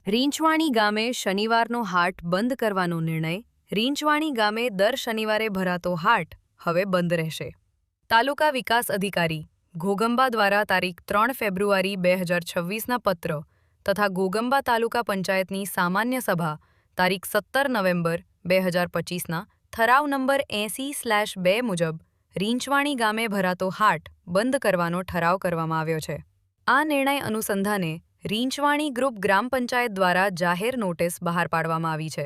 રીંછવાણી ગામે શનિવારનો હાટ બંધ કરવાનો નિર્ણય. રીંછવાણી ગામે દર શનિવારે ભરાતો હાટ હવે બંધ રહેશે. તાલુકા વિકાસ અધિકારી ઘોગંબા દ્વારા તારીખ 3 ફેબ્રુઆરી 2026ના પત્ર તથા ઘોગંબા તાલુકા પંચાયતની સામાન્ય સભા તારીખ 17 નવેમ્બર 2025ના ઠરાવ નંબર 80/2 મુજબ રીંછવાણી ગામે ભરાતો હાટ બંધ કરવાનો ઠરાવ કરવામાં આવ્યો છે. આ નિર્ણય અનુસંધાને રીંછવાણી ગ્રુપ ગ્રામ પંચાયત દ્વારા જાહેર નોટિસ બહાર પાડવામાં આવી છે,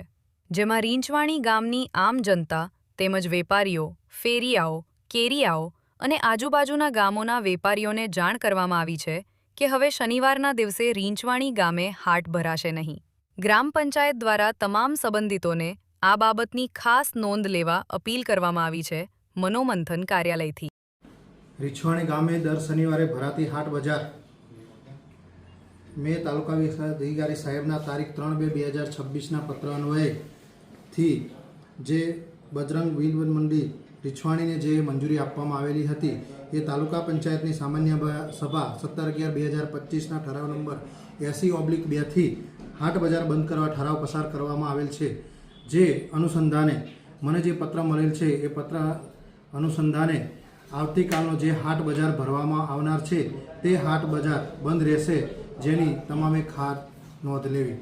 જેમાં રીંછવાણી ગામની આમ જનતા તેમજ વેપારીઓ, ફેરિયાઓ, કેરિયાઓ અને આજુબાજુના ગામોના વેપારીઓને જાણ કરવામાં આવી છે કે હવે શનિવારના દિવસે રીંછવાણી ગામે હાટ ભરાશે નહીં. ગ્રામ પંચાયત દ્વારા તમામ સંબંધિતોને આ બાબતની ખાસ નોંધ લેવા અપીલ કરવામાં આવી છે. મનોમંથન કાર્યાલયથી રીંછવાણી ગામે દર શનિવારે ભરાતી હાટ બજાર મેં તાલુકા વિકાસ અધિકારી સાહેબના તારીખ 3/2/2026ના પત્ર અન્વયેથી જે બજરંગ વીજ મંડી રીંછવાણીને જે મંજૂરી આપવામાં આવેલી હતી એ તાલુકા પંચાયતની સામાન્ય સભા 17/11/2025ના ઠરાવ નંબર 80/2થી હાટ બજાર બંધ કરવા ઠરાવ પસાર કરવામાં આવેલ છે. જે અનુસંધાને મને જે પત્ર મળેલ છે એ પત્ર અનુસંધાને આવતીકાલનો જે હાટ બજાર ભરવામાં આવનાર છે તે હાટ બજાર બંધ રહેશે, જેની તમામે ખાસ નોંધ લેવી.